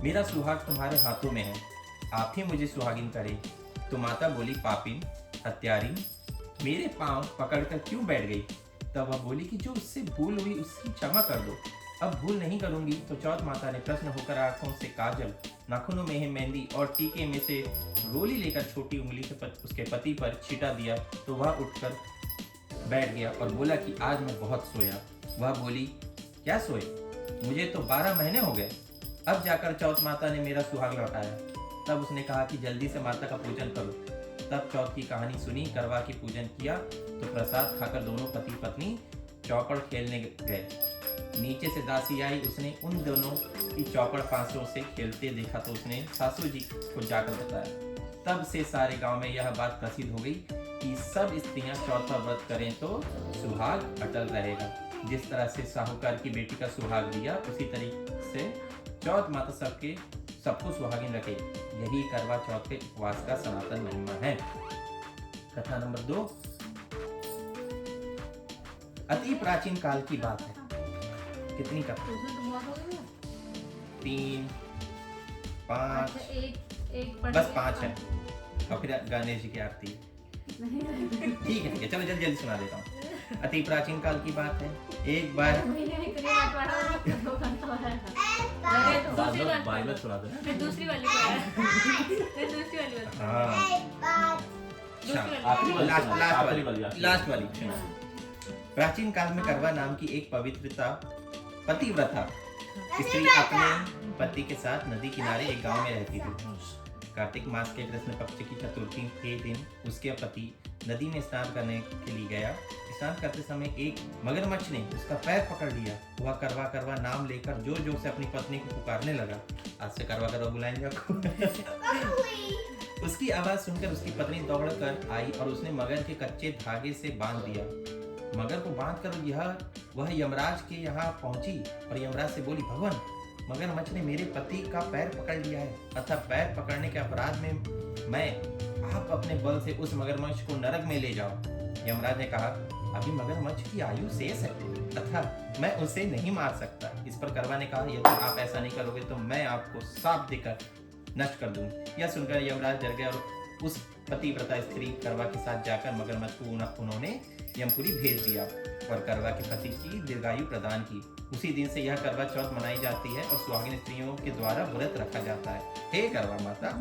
मेरा सुहाग तुम्हारे हाथों में है, आप ही मुझे सुहागिन करे। तो माता बोली, पापिन हत्यारिन, मेरे पांव पकड़कर क्यों बैठ गई? तब वह बोली कि जो उससे भूल हुई उसकी क्षमा कर दो, अब भूल नहीं करूंगी। तो चौथ माता ने प्रश्न होकर आंखों से काजल, नाखूनों में मेहंदी और टीके में से गोली लेकर छोटी उंगली से उसके पति पर छिटा दिया तो वह उठकर बैठ गया और बोला कि आज मैं बहुत सोया। वह बोली, क्या सोए? मुझे तो 12 महीने हो गए, अब जाकर चौथ माता ने मेरा सुहाग लौटाया। तब उसने कहा कि जल्दी से माता का पूजन करो। तब चौथ की कहानी सुनी, करवा की पूजन किया तो प्रसाद खाकर दोनों पति पत्नी चौपड़ खेलने गए। नीचे से दासी आई, उसने उन दोनों की चौपड़ फांसों से खेलते देखा तो उसने सासू जी को जाकर बताया। तब से सारे गांव में यह बात प्रसिद्ध हो गई कि सब स्त्रियां चौथ का व्रत करें तो सुहाग अटल रहेगा। जिस तरह से साहूकार की बेटी का सुहाग दिया, उसी तरीके से चौथ माता सबको सुहागिन रखे। यही करवा चौथ के उपवास का सनातन महिमा है। कथा नंबर 2 अति प्राचीन काल की बात है। कितनी कथा? 3 5 बस 5 है और फिर गणेश जी की आरती। ठीक है चलो जल्दी जल्दी सुना देता हूँ। अति प्राचीन काल की बात है। एक बार बाइबल सुना दो। दूसरी वाली लास्ट वाली। प्राचीन काल में करवा नाम की एक पतिव्रता स्त्री अपने पति के साथ नदी किनारे एक गांव में रहती थी। कार्तिक मास के कृष्ण पक्ष की चतुर्थी के दिन उसके पति नदी में स्नान करने के लिए गया। स्नान करते समय एक मगरमच्छ ने उसका पैर पकड़ लिया। वह करवा करवा नाम लेकर जोर जोर से अपनी पत्नी को पुकारने लगा। आज से करवा करवा बुलाएंगे आपको। उसकी आवाज सुनकर उसकी पत्नी दौड़ कर आई और उसने मगर के कच्चे धागे से बांध दिया। मगर को बांधकर वह यमराज के यहाँ पहुंची और यमराज से बोली, भगवान, मगरमच्छ ने मेरे पति का पैर पकड़ लिया है, अतः पैर पकड़ने के अपराध में आप अपने बल से उस मगरमच्छ को नरक में ले जाओ। यमराज ने कहा, अभी मगरमच्छ की आयु शेष है, अतः मैं उसे नहीं मार सकता। इस पर करवा ने कहा, यदि आप ऐसा नहीं करोगे तो मैं आपको श्राप देकर नष्ट कर दूंगी। यह सुनकर यमराज डर गया और उस पतिव्रता स्त्री करवा के साथ जाकर मगरमच्छ को उन्होंने यमपुरी भेज दिया और करवा के पति की दीर्घायु प्रदान की। उसी दिन से यह करवा चौथ मनाई जाती है और सुहागिन स्त्रियों के द्वारा व्रत रखा जाता है। हे करवा माता,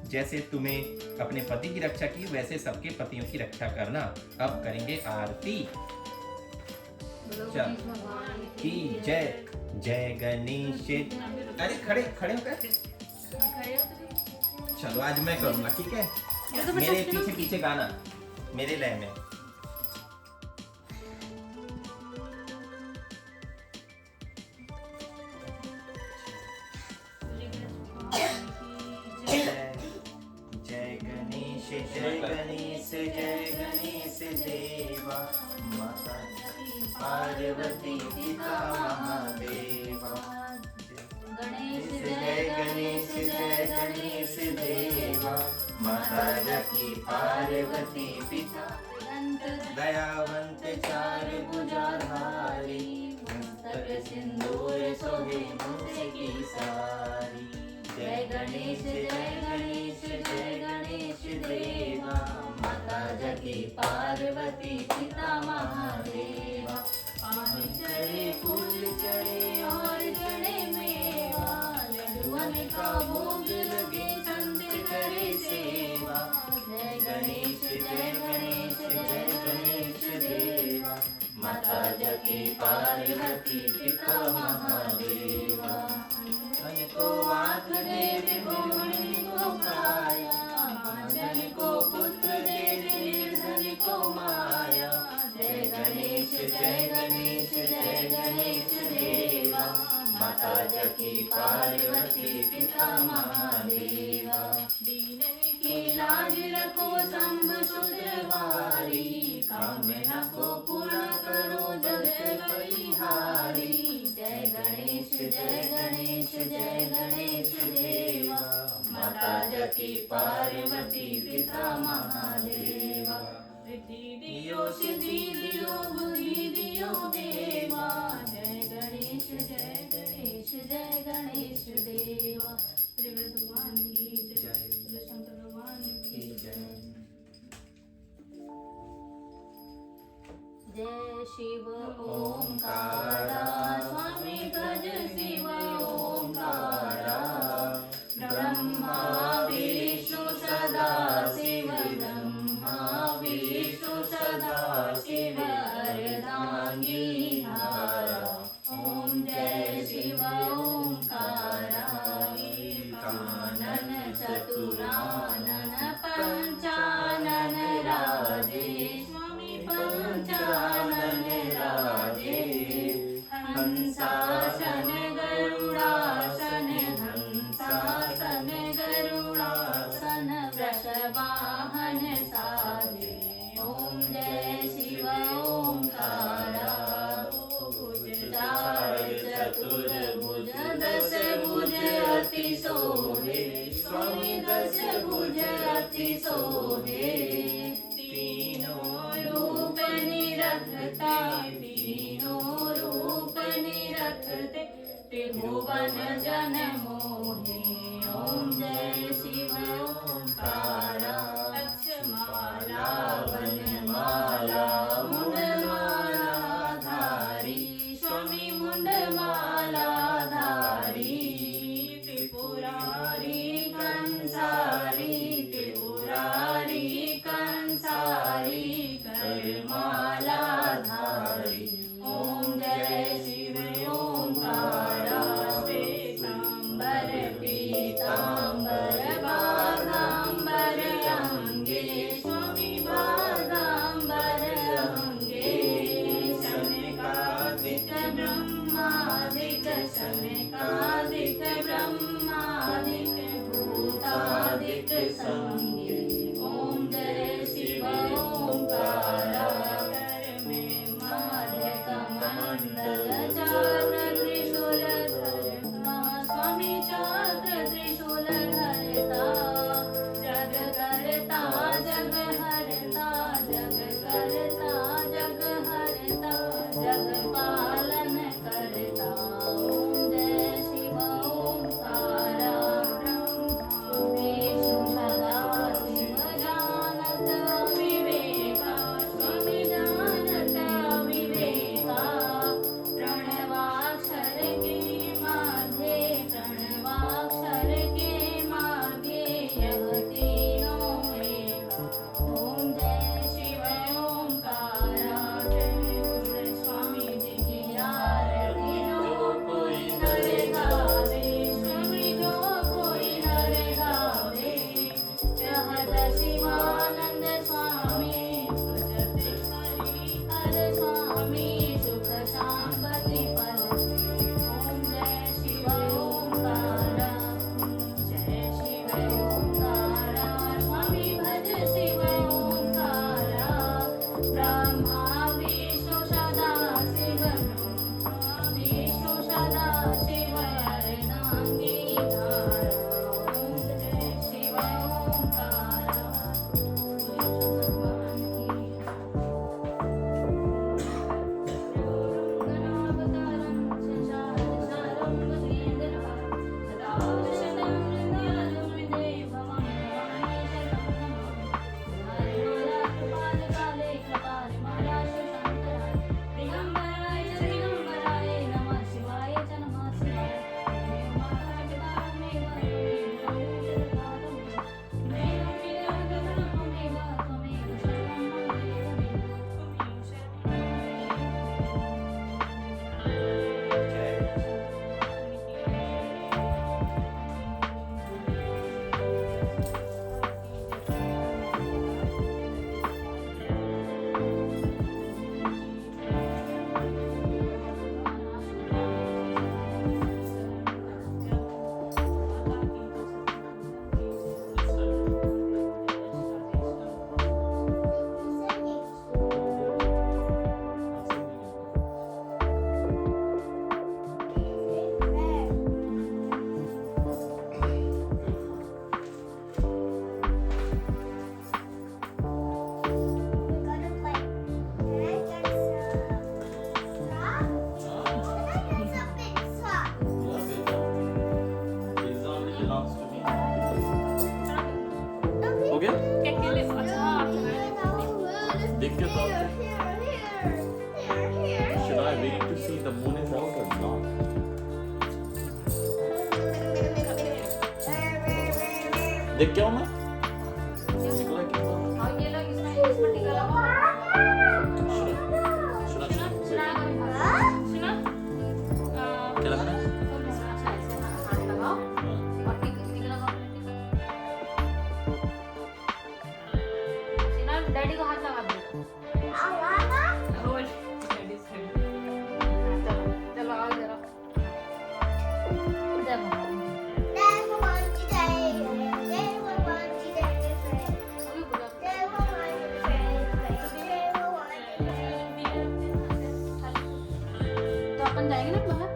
जैसे तुम्हें अपने पति की रक्षा की, वैसे सबके पतियों की रक्षा करना। अब करेंगे आरती। की जय जय गणेश। अरे खड़े होकर चलो, आज मैं करूंगा, ठीक है? मेरे पीछे गाना, मेरे लय में। जय गणेश जय गणेश देवा, माता पार्वती पिता महादेवा। जय गणेश देवा, माता पार्वती पिता दयावंत चार भुजाधारी, मस्तक सिंदूर शोभे मुझसे की सारी। जय गणेश जय गणेश जय गणेश देवा, माता जगी पार्वती पिता महादेवा। पान चढ़े फूल चढ़े और चढ़े मेवा, लड्डुअन का भोग लगे संत करे सेवा। जय गणेश जय गणेश जय गणेश देवा, माता जगी पार्वती पिता महादेवा। धन को आँख दे गुण को काया, जन को पुत्र दे निर्धन को माया। जय गणेश जय गणेश जय गणेश देवा, माता जगी पार्वती पिता महादेवा। दीन की लाज रखो शंभ सुधवारी, कामना को पूर्ण करो जगत बलिहारी। जय गणेश जय गणेश जय गणेश देवा, माता जगी पार्वती पिता महादेवा। रिद्धि दियो सिद्धि दियो बुद्धि दियो देवा, जय गणेश जय गणेश जय गणेश देवा। श्री भगवान की जय, श्री शंकर भगवान की जय। जय शिव ओंकारा, स्वामी भज शिव ओंकारा। ब्रह्मा विष्णु सदा शिव, ब्रह्मा विष्णु सदा शिव, अर्धांगी धारा। ओम जय शिव ओंकारा। कानन चतुरानन पंचानन राजे, स्वामी पंचानन राजे। हंसासन गरुड़ासन, हंसासन गरुड़ासन, वृषवाहन साजे। ओम जय शिव ओंकारा। चार चतुर्भुज दस भुज अति शोभे, स्वामी दस भुज अति शोभे। तीनों रूप निरखता, तीनों रूप निरखते, त्रिभुवन जन मोहे। ओम जय शिव ओंकारा। अक्षमाला वनमाला मुंडमाला धारी, स्वामी मुंडमाला धारी। त्रिपुरारी कंसारी, त्रिपुरारी कंसारी, करमाला धारी। ओम जय शिव ओंकारा। श्वेतांबर पीतांबर बागांबर अंगे, स्वामी बागांबर अंगे। शनकादिक ब्रह्मादिक, शनकादिक ब्रह्मादिक, भूतादिक संगे। ओम जय शिव ओंकारा। कर में माध्य कमंडल चाक्र त्रिशूल धरता, स्वामी चाक्र त्रिशूल धरता। जग करता जग हरता, जग करता जग हरता, जग पालन करता। ओम जय Shiv Omkara. We need to see the moon is out or not. देख क्या हूँ मैं? निकला क्या? और ये लोग इसमें टीका लगाओ। सुना सुना क्या लगाना है? अच्छा ऐसे हाथ लगाओ और टीका लगाओ। सुना डैडी को हाथ लगा दो। चलो आओ जरा। तो अपन जाएंगे ना बाहर?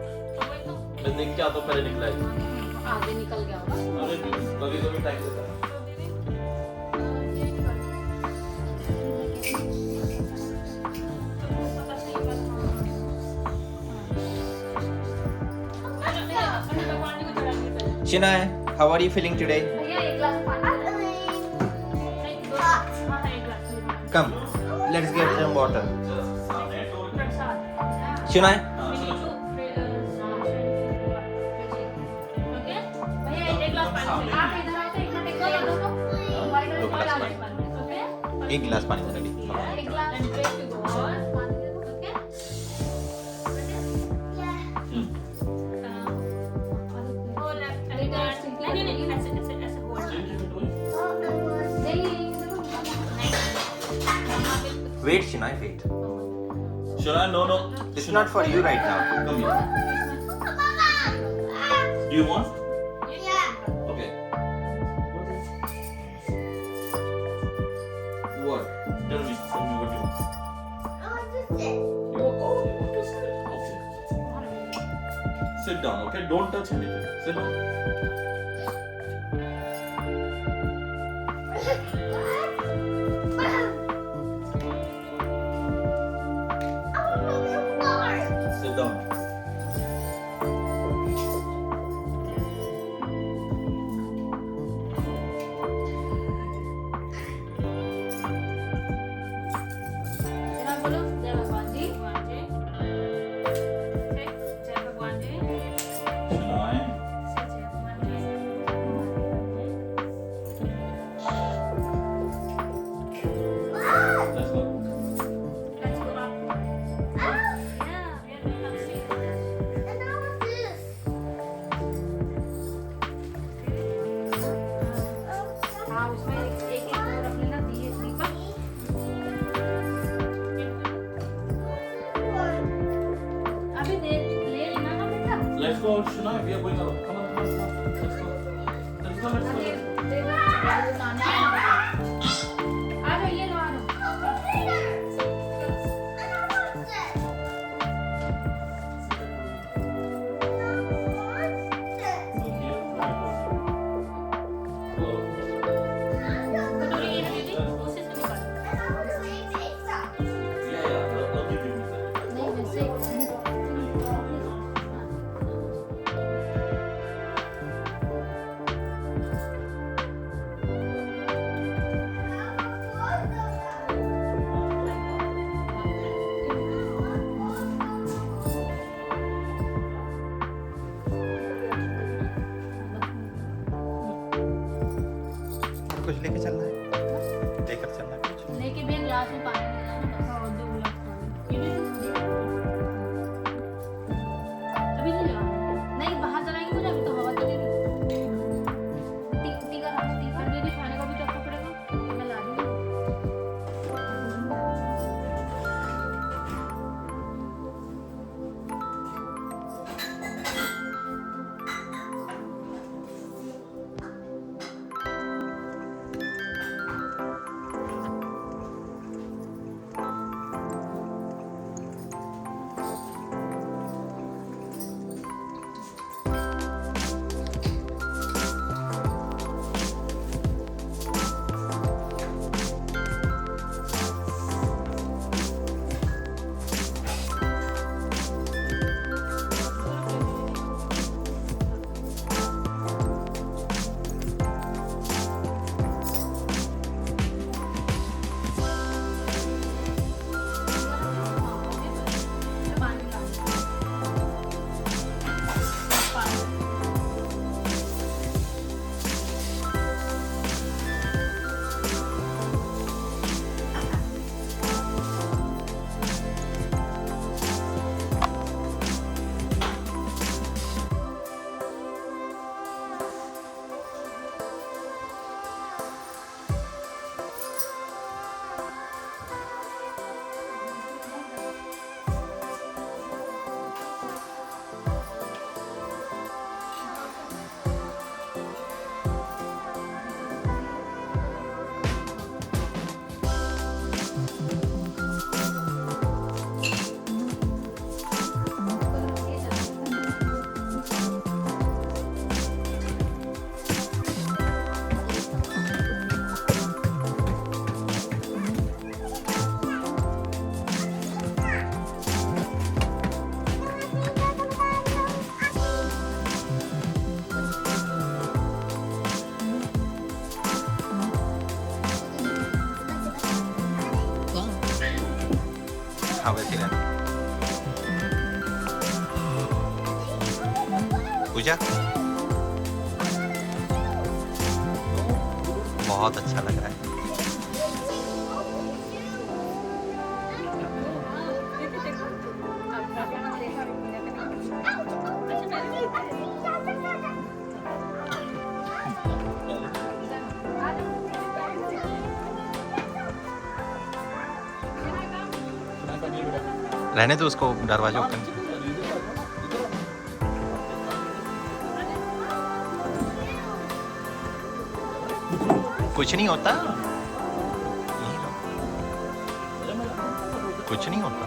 मैं देख के आता हूँ पहले निकला है। आगे निकल गया होगा। अरे कभी कभी टाइम देता है। Shinoy, how are you feeling today? भैया एक गिलास पानी। Come, let's get some water. Shinoy, आप इधर आओ तो एक मिनट एक गिलास दो तो वाइट दो गिलास वाला पानी। एक गिलास पानी से रेडी। एक गिलास पानी दे दो okay Wait, Shinoy, wait. Shona, no. It's not for you right now. Come here. Do you want? Yeah. Okay. What? Tell me what you want. I want to sit. You want to sit? Okay. Sit down, okay? Don't touch anything. Sit down. Sit down. तेरा बोलो जय भगवान जी Shinoy. Let's go. And I want this. हाँ उसमें एक वो रख लेना दीपक अभी ले लेना ना बेटा Let's go, Shinoy. We are going out. Come on, come on, come on. Let's go. Let's go, let's go. दे दो आ जाओ ये लो आ जाओ नहीं वैसे हाँ वैसे ही रहना। पूजा बहुत अच्छा लग रहा है। रहने दो उसको, दरवाजा ओपन। कुछ नहीं होता, यहीं लो। कुछ नहीं होता।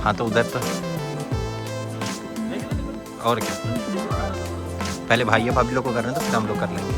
हाँ तो उधर तो और क्या, पहले भाई भाभी लोग को करना तो फिर हम लोग कर लेंगे।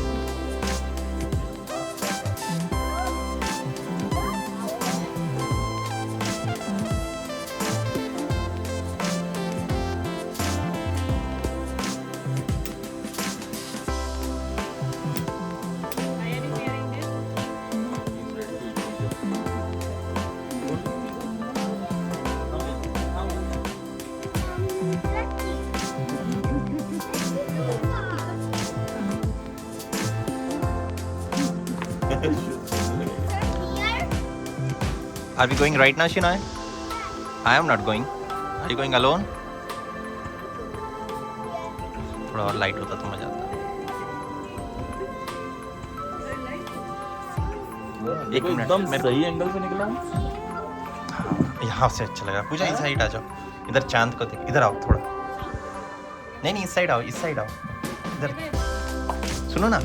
Are we going right now, Shinoy? I am not going. Are you going alone? थोड़ा और लाइट होता तो मजा आता। एक मिनट, एकदम मैं सही एंगल से निकला। यहाँ से अच्छा लग रहा है। पूजा इस साइड आ जाओ, इधर चांद को देख। इधर आओ थोड़ा, नहीं इस साइड आओ, इस साइड आओ। इधर सुनो ना,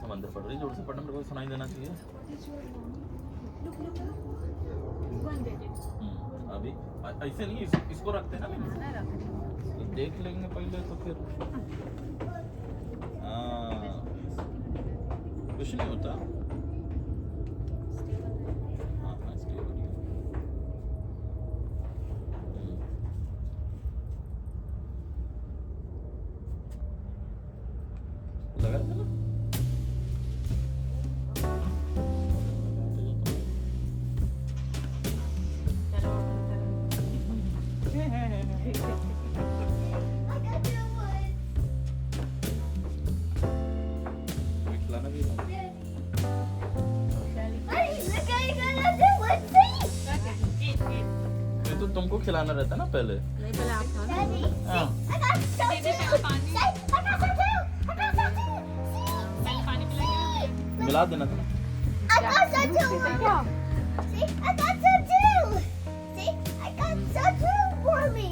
समंदर पड़ रही, जोर से पढ़ने में कोई सुनाई देना चाहिए। अभी ऐसे नहीं, इसको रखते हैं ना, देख लेंगे पहले तो फिर। कुछ नहीं होता। लगा था ना? खिलाना भी है। ये तो तुमको खिलाना रहता है ना पहले। हाँ। मिला देना था। I got some too. See, I got some too. See, I got some too for me.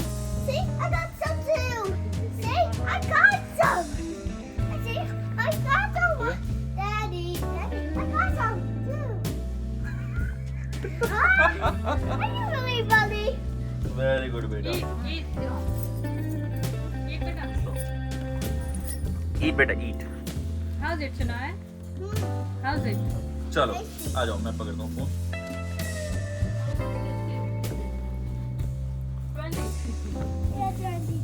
See, I got some too. See, I got some. See, I got some. Daddy, Daddy, I got some too. Are you really funny? Very good बेटा। ईट बेटा ईट। How's it, Shania? How's it? चलो आ जाओ, मैं पकड़ता हूँ phone. Yes, Randy.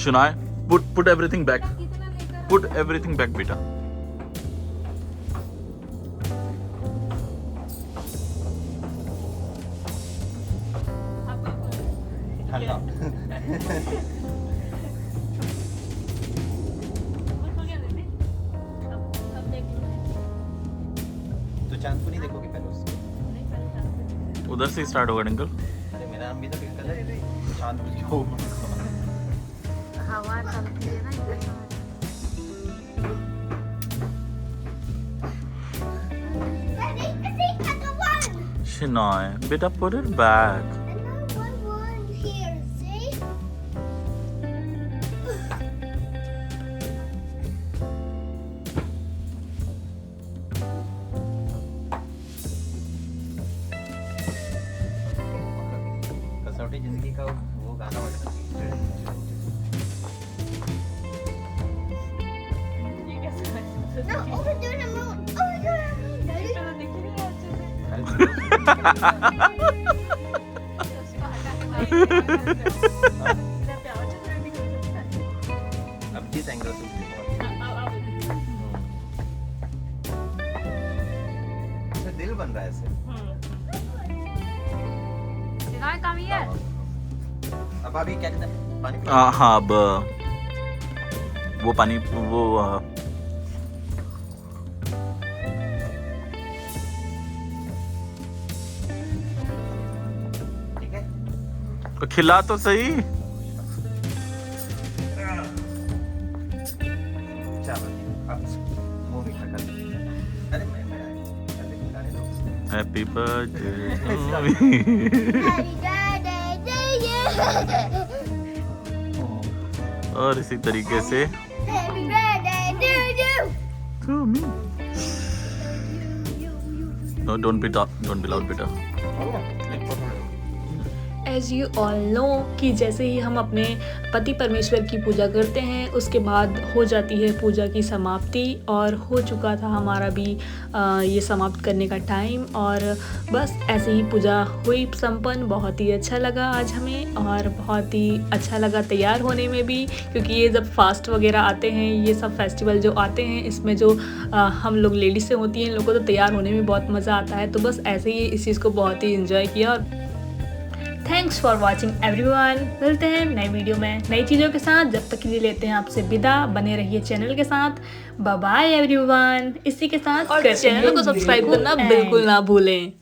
Shunai, put everything back. Put everything back, beta. ठंडा तो चांद को नहीं देखोगे पहले उससे? उधर से स्टार्ट होगा डिंकल. अरे मेरा नाम भी तो ट्विंकल है. चांद को जो हवा चलती है ना इधर से। Daddy, see, I got one. Shunai, beta, put it back. And now one here, see? कसौटी जिंदगी का वो गाना बजा. No, over there the moon. Over there the moon, Daddy. अब जिस एंगल से दिल बन रहा है ऐसे. Shunai, come here. अब अभी क्या कहते हैं पानी हाँ अब वो पानी वो ठीक है. खिला तो सही. चलो अब मुंह मीठा कर. अरे मैं ऐसे खिलाने दो. Happy birthday. Happy birthday to you. और इसी तरीके से Happy birthday to you. No, don't be loud, beta. As you all know कि जैसे ही हम अपने पति परमेश्वर की पूजा करते हैं उसके बाद हो जाती है पूजा की समाप्ति, और हो चुका था हमारा भी ये समाप्त करने का टाइम, और बस ऐसे ही पूजा हुई संपन्न. बहुत ही अच्छा लगा आज हमें, और बहुत ही अच्छा लगा तैयार होने में भी, क्योंकि ये जब फास्ट वगैरह आते हैं, ये सब फेस्टिवल जो आते हैं, इसमें जो हम लोग लेडीज़ से होती हैं, इन लोगों को तो तैयार होने में बहुत मज़ा आता है. तो बस ऐसे ही इस चीज़ को बहुत ही इंजॉय किया. और थैंक्स फॉर वॉचिंग एवरीवन. मिलते हैं नई वीडियो में नई चीज़ों के साथ. जब तक के लिए लेते हैं आपसे विदा. बने रहिए चैनल के साथ. Bye bye everyone. इसी के साथ और चैनल को सब्सक्राइब करना बिल्कुल ना भूलें.